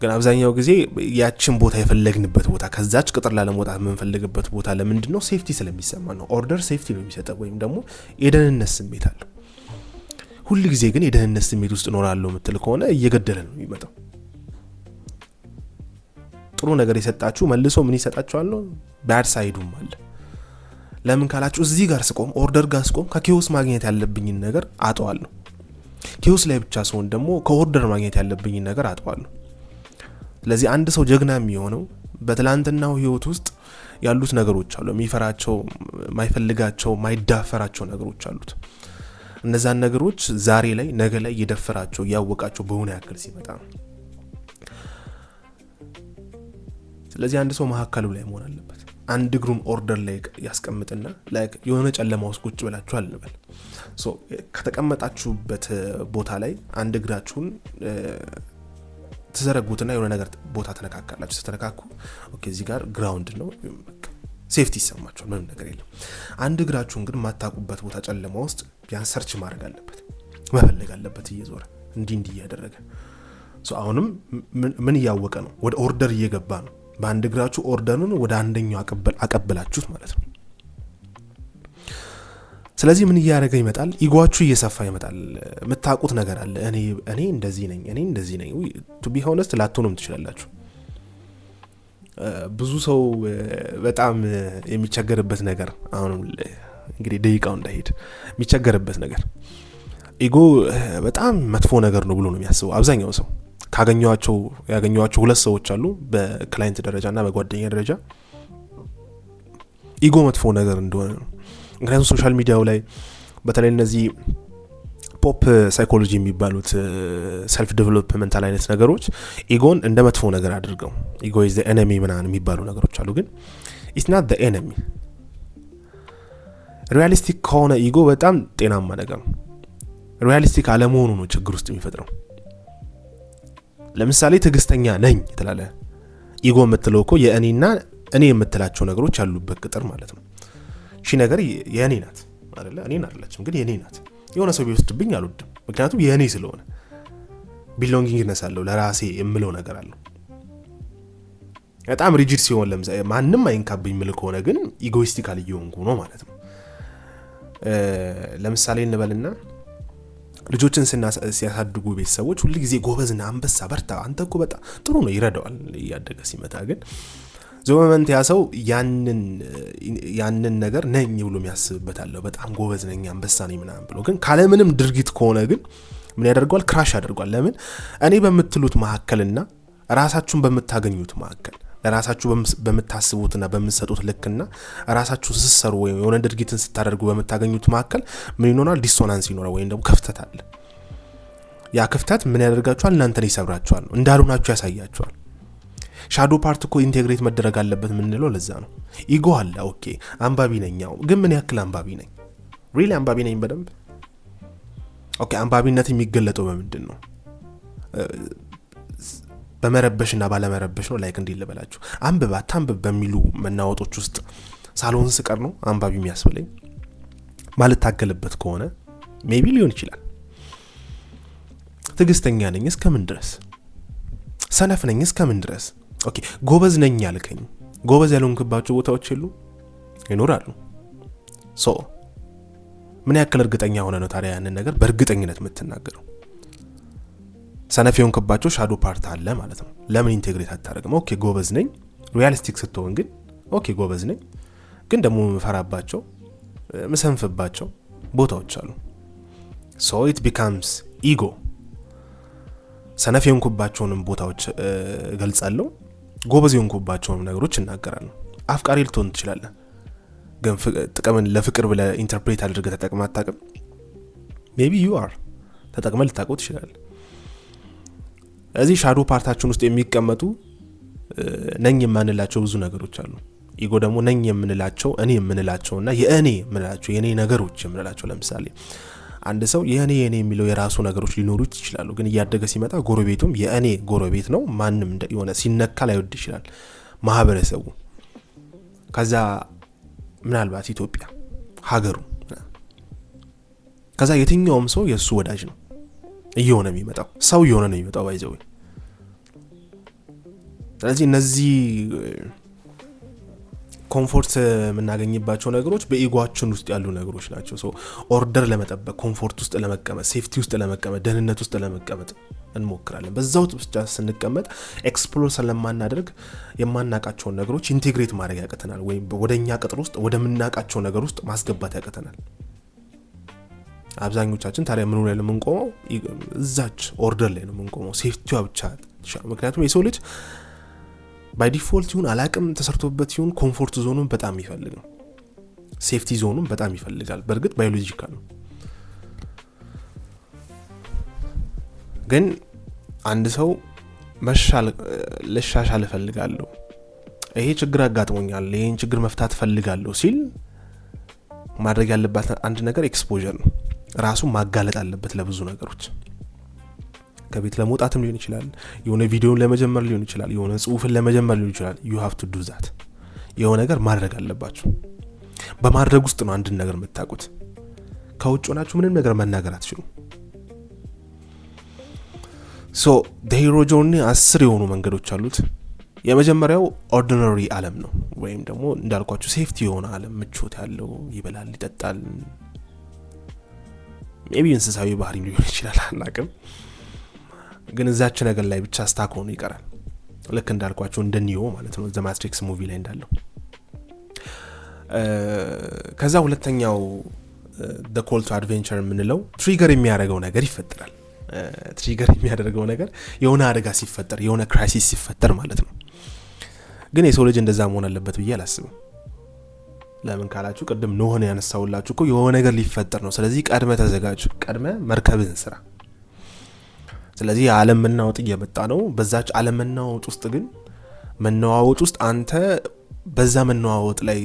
ግን አብዛኛው ጊዜ ያችን ቦታ የፈለግንበት ቦታ ከዛች ቅጥር ለመውጣት የምንፈልግበት ቦታ ለምንድን ነው? ሴፍቲ ስለሚሰማ ነው። ኦርደር ሴፍቲ ነው የሚሰጠው ወይም ደግሞ የደህንነት ስሜት አለው። ሁሉ ጊዜ ግን የደህንነት ስሜት ውስጥ ኖራለሁ የምትል ከሆነ እየገደለ ነው የሚመጣው። ጥሩ ነገር የሰጣችሁ መልሶ ምን ይሰጣችኋል ነው? ባድ ሳይዱም አለ። ለምን ካላችሁ እዚህ ጋር ስቆም ኦርደር ጋር ስቆም ከኪዮስ ማግኘት ያለብኝን ነገር አጣዋለሁ። ኪዮስ ላይ ብቻ ሰውን ደግሞ ከኦርደር ማግኘት ያለብኝን ነገር አጣዋለሁ። ስለዚህ አንድ ሰው ጀግና የሚሆነው በትላንትናው ህይወት ውስጥ ያሉት ነገሮች አሉ። የሚፈራቸው፣ ማይፈልጋቸው፣ ማይዳፈራቸው ነገሮች አሉት። እነዛን ነገሮች ዛሬ ላይ ነገ ላይ እየደፈራቸው እያወቃቸው በሆነ ያክል ሲመጣ ነው። ስለዚህ አንድ ሰው መሀከሉ ላይ መሆን አለበት። አንድ እግሩን ኦርደር ላይ ያስቀምጥና ላይክ የሆነ ጨለማ ውስጥ ቁጭ ብላችኋል እንበል። ሶ ከተቀመጣችሁበት ቦታ ላይ አንድ እግራችሁን ተዘረጉትና የሆነ ነገር ቦታ ተነካካላችሁ። ስትነካኩ ኦኬ እዚህ ጋር ግራውንድ ነው ሴፍቲ ይሰማችኋል፣ ምንም ነገር የለም። አንድ እግራችሁን ግን ማታቁበት ቦታ ጨለማ ውስጥ ቢያንስ ሰርች ማድረግ አለበት፣ መፈለግ አለበት እየዞረ እንዲህ እያደረገ ሶ አሁንም ምን እያወቀ ነው? ወደ ኦርደር እየገባ ነው። በአንድ እግራችሁ ኦርደሩን ወደ አንደኛው አቀበላችሁት ማለት ነው። ስለዚህ ምን እያደረገ ይመጣል? ኢጓችሁ እየሰፋ ይመጣል። የምታውቁት ነገር አለ። እኔ እንደዚህ ነኝ፣ እኔ እንደዚህ ነኝ። ቱ ቢ ሆነስት ላትሆኑም ትችላላችሁ። ብዙ ሰው በጣም የሚቸገርበት ነገር አሁን እንግዲህ ደቂቃው እንዳይሄድ የሚቸገርበት ነገር ኢጎ በጣም መጥፎ ነገር ነው ብሎ ነው የሚያስበው አብዛኛው ሰው። ያገኘዋቸው ሁለት ሰዎች አሉ በክላይንት ደረጃና በጓደኛ ደረጃ ኢጎ መጥፎ ነገር እንደሆነ ነው። ምክንያቱም ሶሻል ሚዲያው ላይ በተለይ እነዚህ ፖፕ ሳይኮሎጂ የሚባሉት ሰልፍ ዴቨሎፕመንታል አይነት ነገሮች ኢጎን እንደ መጥፎ ነገር አድርገው ኢጎ ኢዝ ዘ ኤኒሚ ምናምን የሚባሉ ነገሮች አሉ። ግን ኢትስ ናት ዘ ኤኒሚ። ሪያሊስቲክ ከሆነ ኢጎ በጣም ጤናማ ነገር ነው። ሪያሊስቲክ አለመሆኑ ነው ችግር ውስጥ የሚፈጥረው። ለምሳሌ ትዕግስተኛ ነኝ ትላለ። ኢጎ የምትለው እኮ የእኔና እኔ የምትላቸው ነገሮች ያሉበት ቅጥር ማለት ነው። እሺ ነገር የእኔ ናት አይደለ? እኔን አይደለችም ግን የእኔ ናት። የሆነ ሰው ቢወስድብኝ አልወድም፣ ምክንያቱም የእኔ ስለሆነ ቢሎንጊንግነስ አለው፣ ለራሴ የምለው ነገር አለው። በጣም ሪጂድ ሲሆን ለምሳሌ ማንም አይንካብኝ ምል ከሆነ ግን ኢጎይስቲካል እየሆንኩ ነው ማለት ነው። ለምሳሌ እንበልና ልጆችን ሲያሳድጉ ቤተሰቦች ሁሉ ጊዜ ጎበዝና አንበሳ በርታ አንተ እኮ በጣም ጥሩ ነው ይረዳዋል። እያደገ ሲመጣ ግን ዞመንት ያ ሰው ያንን ነገር ነኝ ብሎ የሚያስብበታለሁ። በጣም ጎበዝ ነኝ አንበሳ ነኝ ምናምን ብሎ ግን ካለ ምንም ድርጊት ከሆነ ግን ምን ያደርጋል? ክራሽ ያደርጋል። ለምን? እኔ በምትሉት መሐከልና ራሳችሁን በምታገኙት መሐከል ለራሳችሁ በምታስቡትና በምትሰጡት ልክና ራሳችሁ ስትሰሩ ወይ የሆነ ድርጊትን ስታደርጉ በምታገኙት መሐከል ምን ይኖራል? ዲሶናንስ ይኖራል ወይም ደግሞ ክፍተት አለ። ያ ክፍተት ምን ያደርጋችኋል? እናንተን ይሰብራችኋል፣ እንዳልሆናችሁ ያሳያችኋል። ሻዶ ፓርት እኮ ኢንቴግሬት መደረግ አለበት ምንለው ለዛ ነው። ኢጎ አለ ኦኬ አንባቢ ነኝ ግን ምን ያክል አንባቢ ነኝ ሪሊ አንባቢ ነኝ በደንብ ኦኬ አንባቢነት የሚገለጠው በምንድን ነው በመረበሽና ባለመረበሽ ነው ላይክ እንዴ ልበላችሁ አንብባ ታንብብ በሚሉ መናወጦች ውስጥ ሳሎን ስቀር ነው አንባቢ የሚያስፈልኝ ማለት ታገልበት ከሆነ ሜቢ ሊሆን ይችላል ትግስተኛ ነኝ እስከምን ድረስ ሰነፍ ነኝ እስከምን ድረስ ኦኬ ጎበዝ ነኝ ያልከኝ ጎበዝ ያልሆንክባቸው ቦታዎች የሉ ይኖራሉ ሶ ምን ያክል እርግጠኛ ሆነ ነው ታዲያ ያንን ነገር በእርግጠኝነት የምትናገረው ሰነፍ የሆንክባቸው ሻዶ ፓርት አለ ማለት ነው ለምን ኢንቴግሬት አታደርግም ኦኬ ጎበዝ ነኝ ሪያሊስቲክ ስትሆን ግን ኦኬ ጎበዝ ነኝ ግን ደግሞ መፈራባቸው መሰንፍባቸው ቦታዎች አሉ so it becomes ego ሰነፍ የሆንኩባቸውንም ቦታዎች ገልጻለሁ ጎበዝ የሆንኩባቸውንም ነገሮች እናገራለሁ አፍቃሪ ልትሆን ትችላለህ ግን ጥቅምን ለፍቅር ብለ ኢንተርፕሬት አድርገህ ተጠቅመህ አታውቅም maybe you are ተጠቅመህ ልታውቀው ትችላለህ እዚህ ሻዶ ፓርታችን ውስጥ የሚቀመጡ ነኝ የማንላቸው ብዙ ነገሮች አሉ ኢጎ ደግሞ ነኝ የምንላቸው እኔ የምንላቸውና የእኔ የምንላቸው የኔ ነገሮች የምንላቸው ለምሳሌ አንድ ሰው የኔ የሚለው የራሱ ነገሮች ሊኖሩት ይችላሉ ግን እያደገ ሲመጣ ጎረቤቱም የኔ ጎረቤት ነው ማንንም የሆነ ሲነካ ላይወድ ይችላል ማህበረሰቡ ከዛ ምናልባት ኢትዮጵያ ሀገሩ ከዛ የትኛውም ሰው የሱ ወዳጅ ነው እየሆነ የሚመጣው ሰው እየሆነ ነው የሚመጣው ባይዘው ስለዚህ እነዚህ ኮምፎርት የምናገኝባቸው ነገሮች በኢጓችን ውስጥ ያሉ ነገሮች ናቸው ሶ ኦርደር ለመጠበቅ ኮምፎርት ውስጥ ለመቀመጥ ሴፍቲ ውስጥ ለመቀመጥ ደህንነት ውስጥ ለመቀመጥ እንሞክራለን በዛው ብቻ ስንቀመጥ ኤክስፕሎር ስለማናደርግ የማናቃቸው ነገሮች ኢንቴግሬት ማድረግ ያቀተናል ወይም ወደኛ ቅጥር ውስጥ ወደምናቃቸው ነገር ውስጥ ማስገባት ያቀተናል አብዛኞቻችን ታዲያ ምን ላይ ለምንቆመው እዛች ኦርደር ላይ ነው የምንቆመው ሴፍቲዋ ብቻ ምክንያቱም የሰው ልጅ ባይ ዲፎልት ይሁን አላቅም ተሰርቶበት ይሁን ኮምፎርት ዞኑን በጣም ይፈልጋል ሴፍቲ ዞኑን በጣም ይፈልጋል በእርግጥ ባዮሎጂካል ነው ግን አንድ ሰው ለሻሻል እፈልጋለሁ ይሄ ችግር አጋጥሞኛል ይሄን ችግር መፍታት እፈልጋለሁ ሲል ማድረግ ያለበት አንድ ነገር ኤክስፖዠር ነው ራሱን ማጋለጥ አለበት ለብዙ ነገሮች ከቤት ለመውጣትም ሊሆን ይችላል የሆነ ቪዲዮን ለመጀመር ሊሆን ይችላል የሆነ ጽሁፍን ለመጀመር ሊሆን ይችላል you have to do that የሆነ ነገር ማድረግ አለባችሁ በማድረግ ውስጥ ነው አንድ ነገር የምታውቁት ከውጭ ሆናችሁ ምንም ነገር መናገር አትችሉ so the hero journey 10 የሆኑ መንገዶች አሉት የመጀመሪያው ኦርዲናሪ ዓለም ነው ወይም ደግሞ እንዳልኳችሁ ሴፍቲ የሆነ ዓለም ምቾት ያለው ይበላል ይጠጣል maybe እንስሳዊ ባህሪ ሊሆን ይችላል አላቅም ግን እዛች ነገር ላይ ብቻ ስታክ ሆኖ ይቀራል ልክ እንዳልኳችሁ እንደ ኒዮ ማለት ነው ዘ ማትሪክስ ሙቪ ላይ እንዳለው ከዛ ሁለተኛው the call to adventure የምንለው ትሪገር የሚያደርገው ነገር ይፈጠራል ትሪገር የሚያደርገው ነገር የሆነ አደጋ ሲፈጠር የሆነ ክራይሲስ ሲፈጠር ማለት ነው ግን የሰው ልጅ እንደዛ መሆን አለበት ብዬ አላስብም ለምን ካላችሁ ቅድም ኖህን ያነሳውላችሁ እኮ የሆነ ነገር ሊፈጠር ነው ስለዚህ ቀድመ ተዘጋጅ ቀድመ መርከብን ስራ ስለዚህ ዓለም መናወጥ እየመጣ ነው በዛች ዓለም መናወጥ ውስጥ ግን መናወጥ ውስጥ አንተ በዛ መናወጥ ላይ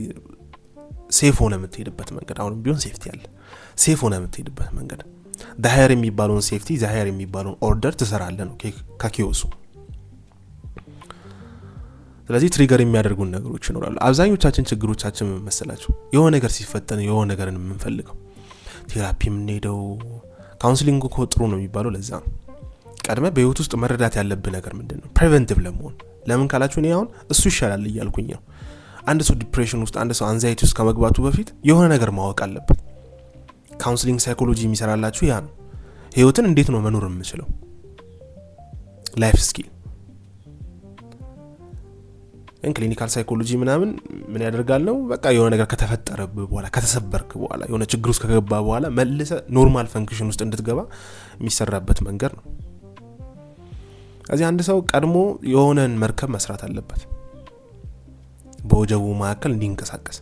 ሴፍ ሆነ የምትሄድበት መንገድ አሁንም ቢሆን ሴፍቲ አለ ሴፍ ሆነ የምትሄድበት መንገድ ዳህር የሚባለውን ሴፍቲ ዳህር የሚባለውን ኦርደር ትሰራለህ ነው ከኪዮሱ ስለዚህ ትሪገር የሚያደርጉን ነገሮች ይኖራሉ አብዛኞቻችን ችግሮቻችን መሰላችሁ የሆነ ነገር ሲፈጠን የሆነ ነገርን የምንፈልገው ቴራፒ የምንሄደው ካውንስሊንግ እኮ ጥሩ ነው የሚባለው ለዛ ነው ቀድመ በህይወት ውስጥ መረዳት ያለብህ ነገር ምንድነው ፕሪቨንቲቭ ለመሆን ለምን ካላችሁ እኔ አሁን እሱ ይሻላል እያልኩኝ ነው አንድ ሰው ዲፕሬሽን ውስጥ አንድ ሰው አንዛይቲ ውስጥ ከመግባቱ በፊት የሆነ ነገር ማወቅ አለበት ካውንስሊንግ ሳይኮሎጂ የሚሰራላችሁ ያ ነው ህይወትን እንዴት ነው መኖር የምችለው ላይፍ ስኪል ክሊኒካል ሳይኮሎጂ ምናምን ምን ያደርጋል ነው በቃ የሆነ ነገር ከተፈጠረብህ በኋላ ከተሰበርክ በኋላ የሆነ ችግር ውስጥ ከገባ በኋላ መልሰ ኖርማል ፈንክሽን ውስጥ እንድትገባ የሚሰራበት መንገድ ነው እዚህ አንድ ሰው ቀድሞ የሆነን መርከብ መስራት አለበት በወጀቡ ማከል እንዲንቀሳቀስ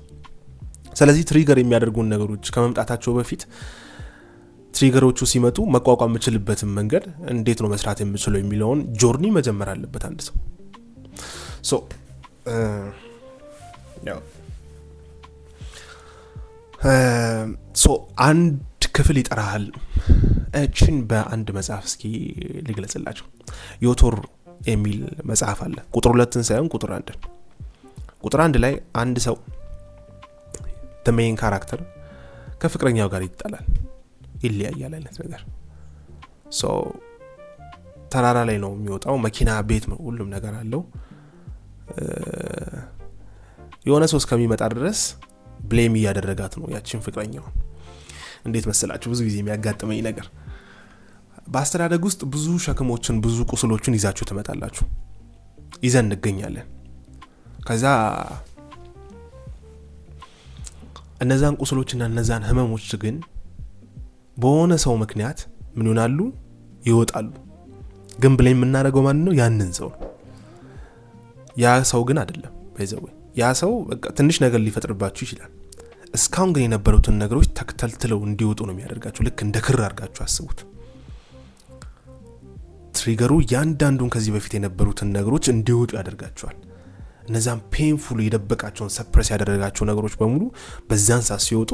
ስለዚህ ትሪገር የሚያደርጉን ነገሮች ከመምጣታቸው በፊት ትሪገሮቹ ሲመጡ መቋቋም የምችልበትን መንገድ እንዴት ነው መስራት የምችለው የሚለውን ጆርኒ መጀመር አለበት አንድ ሰው አንድ ክፍል ይጠራሃል። እችን በአንድ መጽሐፍ እስኪ ልግለጽላችሁ። ዮቶር የሚል መጽሐፍ አለ። ቁጥር 2 ሳይሆን ቁጥር 1። ቁጥር 1 ላይ አንድ ሰው the main character ከፍቅረኛው ጋር ይጣላል፣ ይለያያል አይነት ነገር። ተራራ ላይ ነው የሚወጣው። መኪና፣ ቤት፣ ሁሉም ነገር አለው። የሆነ ሰው እስከሚመጣ ድረስ ብሌም እያደረጋት ነው ያችን ፍቅረኛው። እንዴት መሰላችሁ? ብዙ ጊዜ የሚያጋጥመኝ ነገር በአስተዳደግ ውስጥ ብዙ ሸክሞችን ብዙ ቁስሎችን ይዛችሁ ትመጣላችሁ፣ ይዘን እንገኛለን። ከዛ እነዛን ቁስሎችና እነዛን ህመሞች ግን በሆነ ሰው ምክንያት ምን ይሆናሉ? ይወጣሉ። ግን ብለን የምናደርገው ማን ነው? ያንን ሰው። ያ ሰው ግን አይደለም። በዛው ያ ሰው በቃ ትንሽ ነገር ሊፈጥርባችሁ ይችላል። እስካሁን ግን የነበሩትን ነገሮች ተከታትለው እንዲወጡ ነው የሚያደርጋችሁ። ልክ እንደ ክር አድርጋችሁ አስቡት። ትሪገሩ ያንዳንዱን ከዚህ በፊት የነበሩትን ነገሮች እንዲወጡ ያደርጋቸዋል። እነዛን ፔንፉል የደበቃቸውን ሰፕረስ ያደረጋቸው ነገሮች በሙሉ በዛን ሰዓት ሲወጡ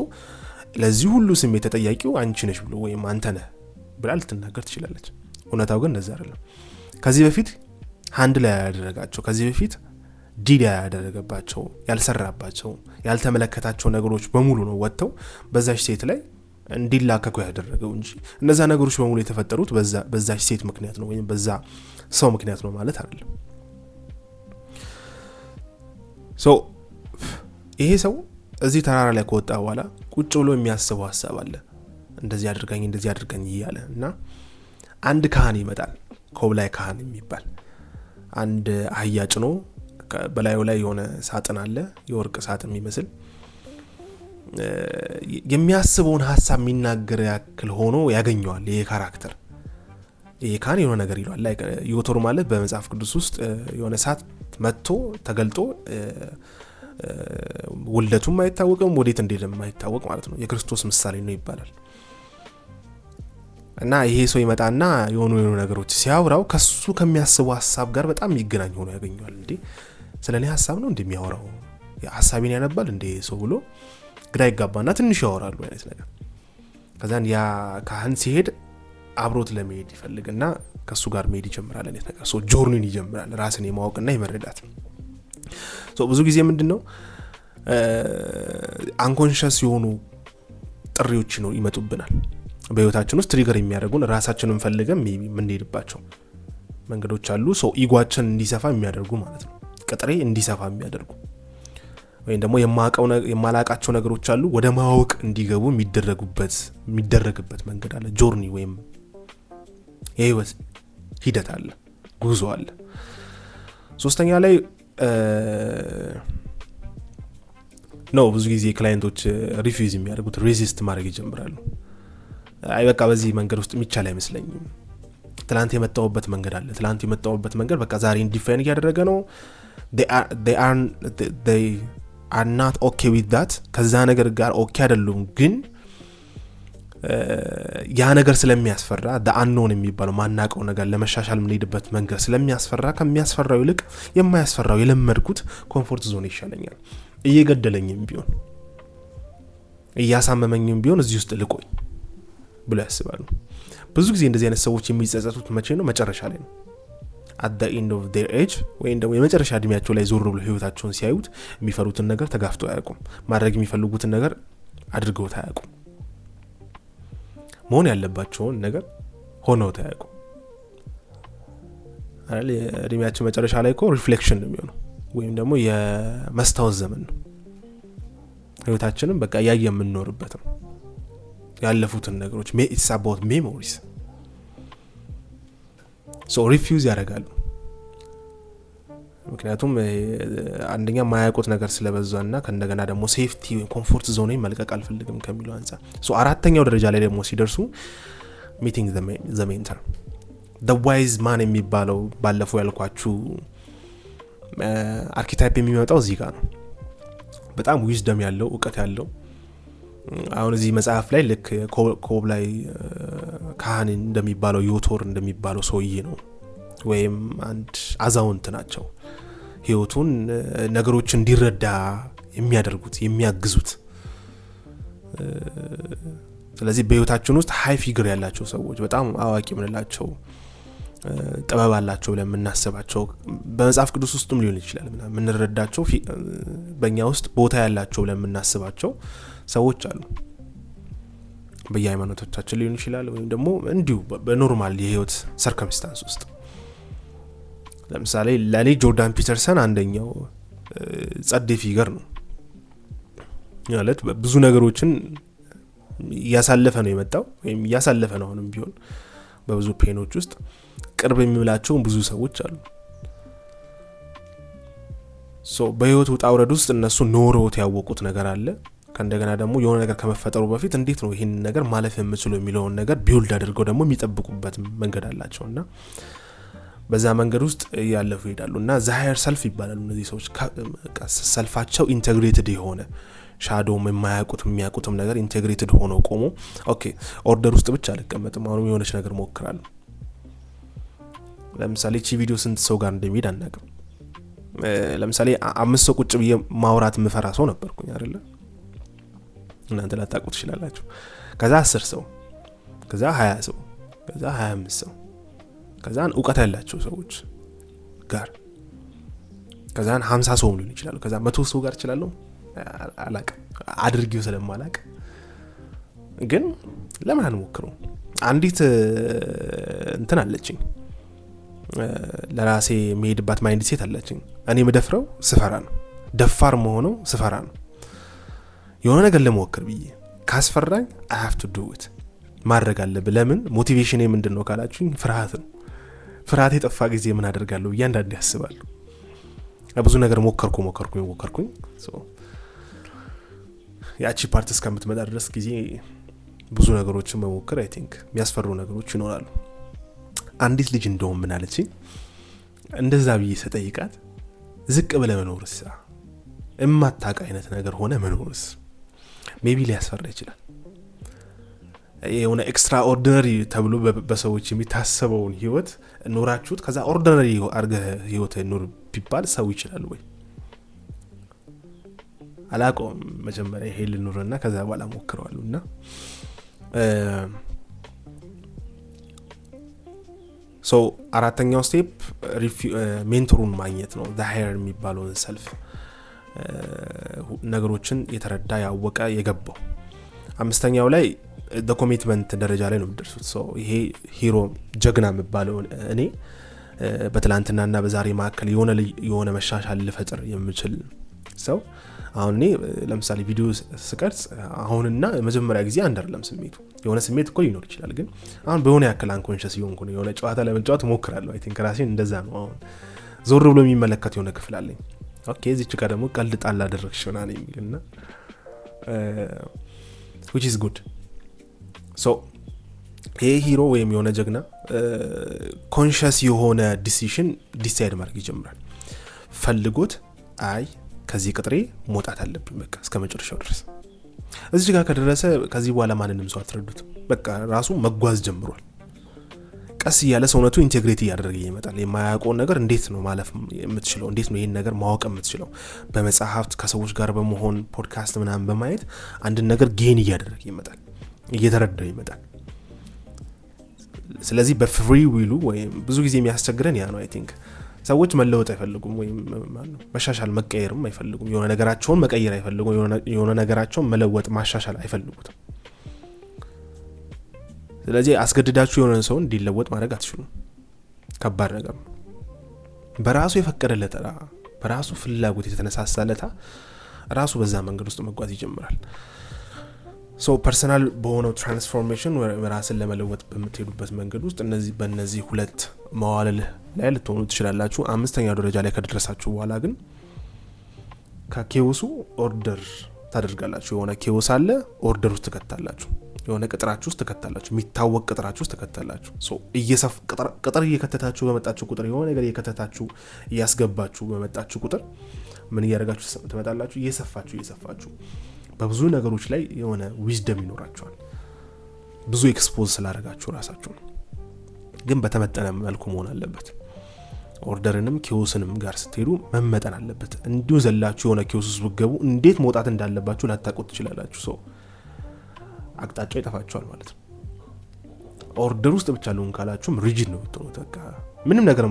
ለዚህ ሁሉ ስሜት ተጠያቂው አንቺ ነሽ ብሎ ወይም አንተ ነህ ብላ ልትናገር ትችላለች። እውነታው ግን እንደዛ አይደለም። ከዚህ በፊት ሃንድ ላይ ያደረጋቸው፣ ከዚህ በፊት ዲዳ ያደረገባቸው፣ ያልሰራባቸው፣ ያልተመለከታቸው ነገሮች በሙሉ ነው ወጥተው በዛች ሴት ላይ እንዲላከኩ ያደረገው እንጂ እነዛ ነገሮች በሙሉ የተፈጠሩት በዛች ሴት ምክንያት ነው ወይም በዛ ሰው ምክንያት ነው ማለት አይደለም። ይሄ ሰው እዚህ ተራራ ላይ ከወጣ በኋላ ቁጭ ብሎ የሚያስበው ሐሳብ አለ። እንደዚህ አድርገኝ እያለ እና አንድ ካህን ይመጣል። ኮብላይ ካህን የሚባል አንድ አህያ ጭኖ በላዩ ላይ የሆነ ሳጥን አለ፣ የወርቅ ሳጥን የሚመስል የሚያስበውን ሐሳብ የሚናገር ያክል ሆኖ ያገኘዋል። ይሄ ካራክተር ይሄ ካህን የሆነ ነገር ይሏል። ላይ ዮቶር ማለት በመጽሐፍ ቅዱስ ውስጥ የሆነ ሰዓት መጥቶ ተገልጦ ውልደቱም አይታወቅም ወዴት እንደሄደም አይታወቅ ማለት ነው። የክርስቶስ ምሳሌ ነው ይባላል። እና ይሄ ሰው ይመጣና የሆኑ ነገሮች ሲያወራው ከሱ ከሚያስበው ሐሳብ ጋር በጣም ይገናኝ ሆኖ ያገኘዋል። እንዴ ስለኔ ሐሳብ ነው እንደሚያወራው ሐሳቤን ያነባል እንዴ ሰው ብሎ ግራ ይጋባና ትንሽ ያወራሉ አይነት ነገር። ከዛን ያ ካህን ሲሄድ አብሮት ለመሄድ ይፈልግና ከሱ ጋር መሄድ ይጀምራል አይነት ነገር። ጆርኒን ይጀምራል፣ ራስን የማወቅና የመረዳት። ብዙ ጊዜ ምንድነው አንኮንሺየስ የሆኑ ጥሪዎች ነው ይመጡብናል በህይወታችን ውስጥ ትሪገር የሚያደርጉን ራሳችንን ፈልገን የምንሄድባቸው መንገዶች አሉ። ኢጓችን እንዲሰፋ የሚያደርጉ ማለት ነው፣ ቅጥሬ እንዲሰፋ የሚያደርጉ ወይም ደግሞ የማላቃቸው ነገሮች አሉ ወደ ማወቅ እንዲገቡ የሚደረግበት መንገድ አለ። ጆርኒ ወይም የህይወት ሂደት አለ፣ ጉዞ አለ። ሶስተኛ ላይ ነው ብዙ ጊዜ ክላይንቶች ሪፊውዝ የሚያደርጉት ሬዚስት ማድረግ ይጀምራሉ። አይ በቃ በዚህ መንገድ ውስጥ የሚቻል አይመስለኝም፣ ትላንት የመጣሁበት መንገድ አለ፣ ትላንት የመጣሁበት መንገድ በቃ ዛሬ ዲፋይን እያደረገ ነው። they are not okay with that። ከዛ ነገር ጋር ኦኬ አይደሉም። ግን ያ ነገር ስለሚያስፈራ the unknown የሚባለው ማናቀው ነገር ለመሻሻል የምንሄድበት መንገድ ስለሚያስፈራ ከሚያስፈራው ይልቅ የማያስፈራው የለመድኩት ኮምፎርት ዞን ይሻለኛል፣ እየገደለኝም ቢሆን እያሳመመኝም ቢሆን እዚህ ውስጥ ልቆይ ብሎ ያስባሉ። ብዙ ጊዜ እንደዚህ አይነት ሰዎች የሚጸጸቱት መቼ ነው? መጨረሻ ላይ ነው። at the end of their age ወይም ደግሞ የመጨረሻ እድሜያቸው ላይ ዞር ብለው ህይወታቸውን ሲያዩት የሚፈሩትን ነገር ተጋፍተው አያውቁም። ማድረግ የሚፈልጉትን ነገር አድርገው አያውቁም። መሆን ያለባቸውን ነገር ሆነው አያውቁም። አይደል? እድሜያችን መጨረሻ ላይ እኮ ሪፍሌክሽን ነው የሚሆነው ወይም ደግሞ የመስታወት ዘመን ነው። ህይወታችንን በቃ ያየ የምንኖርበት ነው። ያለፉትን ነገሮች it's about memories ሪፊውዝ ያደርጋሉ። ምክንያቱም አንደኛ ማያውቁት ነገር ስለበዛና ከእንደገና ደግሞ ሴፍቲ ኮምፎርት ዞን መልቀቅ አልፈልግም ከሚለው አንፃር አራተኛው ደረጃ ላይ ደግሞ ሲደርሱ ሚቲንግ ዘ ሜንተር the wise man የሚባለው ባለፈው ያልኳችሁ አርኪታይፕ የሚመጣው እዚህ ጋር ነው። በጣም ዊዝደም ያለው እውቀት ያለው አሁን እዚህ መጽሐፍ ላይ ልክ ኮብላይ ካህን እንደሚባለው ዮቶር እንደሚባለው ሰውዬ ነው ወይም አንድ አዛውንት ናቸው። ህይወቱን ነገሮችን እንዲረዳ የሚያደርጉት የሚያግዙት። ስለዚህ በህይወታችን ውስጥ ሃይ ፊገር ያላቸው ሰዎች በጣም አዋቂ ምንላቸው ጥበብ አላቸው ብለን የምናስባቸው በመጽሐፍ ቅዱስ ውስጥም ሊሆን ይችላል ምንረዳቸው በእኛ ውስጥ ቦታ ያላቸው ብለን የምናስባቸው ሰዎች አሉ። በየሃይማኖቶቻችን ሊሆን ይችላል ወይም ደግሞ እንዲሁ በኖርማል የህይወት ሰርከምስታንስ ውስጥ። ለምሳሌ ለኔ ጆርዳን ፒተርሰን አንደኛው ጸዴ ፊገር ነው ማለት ብዙ ነገሮችን ያሳለፈ ነው የመጣው ወይም ያሳለፈ ነው አሁንም ቢሆን በብዙ ፔኖች ውስጥ ቅርብ የሚላቸው ብዙ ሰዎች አሉ። በህይወት ውጣ ውረድ ውስጥ እነሱ ኖሮት ያወቁት ነገር አለ። ከእንደገና ደግሞ የሆነ ነገር ከመፈጠሩ በፊት እንዴት ነው ይሄን ነገር ማለፍ የምችለው የሚለውን ነገር ቢውልድ አድርገው ደግሞ የሚጠብቁበት መንገድ አላቸውና በዛ መንገድ ውስጥ ያለፉ ይሄዳሉ እና ዛየር ሰልፍ ይባላሉ እነዚህ ሰዎች። ሰልፋቸው ኢንተግሬትድ የሆነ ሻዶው የሚያውቁትም ነገር ኢንተግሬትድ ሆኖ ቆሞ ኦኬ ኦርደር ውስጥ ብቻ አልቀመጥም አሁን የሆነች ነገር ሞክራለሁ። ለምሳሌ እቺ ቪዲዮ ስንት ሰው ጋር እንደሚሄድ አናውቅም። ለምሳሌ 5 ሰው ቁጭ ብዬ ማውራት ምፈራ ሰው ነበርኩኝ አይደለ? እናንተ ላታውቁት ትችላላችሁ። ከዛ 10 ሰው፣ ከዛ 20 ሰው፣ ከዛ 25 ሰው፣ ከዛ እውቀት ያላቸው ሰዎች ጋር፣ ከዛ 50 ሰው ሊሆን ይችላል፣ ከዛ 100 ሰው ጋር ይችላልው አላውቅም አድርጌው ስለማላውቅ ግን ለምን አንሞክረው? አንዲት እንትን አለችኝ ለራሴ የሚሄድባት ማይንድ ሴት አለችኝ። እኔ መደፍረው ስፈራ ነው፣ ደፋር መሆነው ስፈራ ነው። የሆነ ነገር ለመወከር ብዬ ካስፈራኝ I have to do it ማድረግ አለብኝ። ለምን ሞቲቬሽኔ ምንድነው ካላችሁኝ ፍርሃት ነው። ፍርሃት የጠፋ ጊዜ ምን አደርጋለሁ እያንዳንዴ ያስባለሁ። ብዙ ነገር ሞከርኩኝ ያቺ ፓርት እስከምትመጣ ድረስ ጊዜ ብዙ ነገሮችን መሞከር አይ ቲንክ የሚያስፈሩ ነገሮች ይኖራሉ። አንዲት ልጅ እንደውም ምን አለችኝ እንደዛ ብዬ ሰጠይቃት ዝቅ ብለ መኖርስ እማታውቅ አይነት ነገር ሆነ መኖርስ ሜቢ ሊያስፈራ ይችላል። የሆነ ኤክስትራ ኦርዲነሪ ተብሎ በሰዎች የሚታሰበውን ህይወት ኖራችሁት ከዛ ኦርዲነሪ አርገ ህይወት ኖር ቢባል ሰው ይችላል ወይ አላቆም መጀመሪያ ይሄ ልኑርና ከዛ በኋላ ሞክረዋሉና አራተኛው ስቴፕ ሜንቶሩን ማግኘት ነው። the higher የሚባለውን ሰልፍ ነገሮችን የተረዳ ያወቀ የገባው። አምስተኛው ላይ the commitment ደረጃ ላይ ነው የምትደርሱት። ይሄ ሂሮ ጀግና የሚባለው እኔ በትላንትናና በዛሬ መካከል የሆነ መሻሻል ልፈጥር የምችል ሰው አሁን እኔ ለምሳሌ ቪዲዮ ስቀርጽ አሁንና መጀመሪያ ጊዜ አንደርለም ስሜቱ የሆነ ስሜት እኮ ሊኖር ይችላል። ግን አሁን በሆነ ያክል አንኮንሺየስ ይሆንኩ ነው የሆነ ጨዋታ ለመጫወት ሞክራለሁ። አይ ቲንክ ራሴን እንደዛ ነው። አሁን ዞር ብሎ የሚመለከት የሆነ ክፍል አለኝ። ኦኬ እዚች ጋር ደግሞ ቀልድ ጣል አደረግሽ ሆናል የሚልና which is good ይሄ ሂሮ ወይም የሆነ ጀግና ኮንሺየስ የሆነ ዲሲሽን ዲሳይድ ማድረግ ይጀምራል። ፈልጎት አይ ከዚህ ቅጥሬ መውጣት አለብኝ በቃ እስከ መጨረሻው ድረስ። እዚህ ጋር ከደረሰ ከዚህ በኋላ ማንንም ሰው አትረዱት። በቃ ራሱ መጓዝ ጀምሯል። ቀስ ያለ ሰውነቱ ኢንቴግሬት ያደረገ ይመጣል። የማያውቀውን ነገር እንዴት ነው ማለፍ የምትችለው? እንዴት ነው ይሄን ነገር ማወቅ የምትችለው? በመጽሐፍት ከሰዎች ጋር በመሆን ፖድካስት ምናምን በማየት አንድ ነገር ጌን ያደረገ ይመጣል፣ እየተረዳው ይመጣል። ስለዚህ በፍሪ ዊሉ ወይም ብዙ ጊዜ የሚያስቸግረን ያ ነው። አይ ቲንክ ሰዎች መለወጥ አይፈልጉም ወይም መሻሻል መቀየርም አይፈልጉም። የሆነ ነገራቸውን መቀየር አይፈልጉም። የሆነ ነገራቸውን መለወጥ ማሻሻል አይፈልጉት። ስለዚህ አስገድዳችሁ የሆነ ሰው እንዲለወጥ ማድረግ አትችሉም። ከባድ ነገር ነው። በራሱ የፈቀደለት በራሱ ፍላጎት የተነሳሳለታ ራሱ በዛ መንገድ ውስጥ መጓዝ ይጀምራል። ፐርሰናል በሆነው ትራንስፎርሜሽን ራስን ለመለወጥ በምትሄዱበት መንገድ ውስጥ በእነዚህ ሁለት መዋለል ላይ ልትሆኑ ትችላላችሁ። አምስተኛው ደረጃ ላይ ከደረሳችሁ በኋላ ግን ከኬዎሱ ኦርደር ታደርጋላችሁ። የሆነ ኬዎስ አለ፣ ኦርደር ውስጥ ተከታላችሁ። የሆነ ቅጥራችሁ ውስጥ ተከታላችሁ፣ የሚታወቅ ቅጥራችሁ ውስጥ ተከታላችሁ። ቅጥር እየከተታችሁ በመጣችሁ ቁጥር የሆነ ነገር እየከተታችሁ እያስገባችሁ በመጣችሁ ቁጥር ምን እያደረጋችሁ ትመጣላችሁ? እየሰፋችሁ በብዙ ነገሮች ላይ የሆነ ዊዝደም ይኖራችኋል። ብዙ ኤክስፖዝ ስላደረጋችሁ ራሳችሁ ነው። ግን በተመጠነ መልኩ መሆን አለበት። ኦርደርንም ኪዮስንም ጋር ስትሄዱ መመጠን አለበት። እንዲሁ ዘላችሁ የሆነ ኪዮስ ውስጥ ብትገቡ እንዴት መውጣት እንዳለባችሁ ላታውቁት ትችላላችሁ። ሰው አቅጣጫ ይጠፋችኋል ማለት ነው። ኦርደር ውስጥ ብቻ ልሁን ካላችሁም ሪጂድ ነው የምትሆኑት። በቃ ምንም ነገር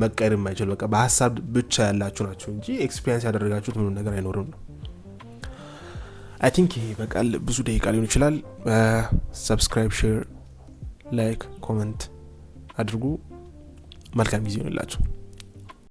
መቀየር የማይችል በቃ በሀሳብ ብቻ ያላችሁ ናችሁ እንጂ ኤክስፒሪየንስ ያደረጋችሁት ምንም ነገር አይኖርም ነው። አይ ቲንክ ይሄ በቃል ብዙ ደቂቃ ሊሆን ይችላል። ሰብስክራይብ፣ ሼር፣ ላይክ፣ ኮመንት አድርጉ። መልካም ጊዜ ይሁንላችሁ።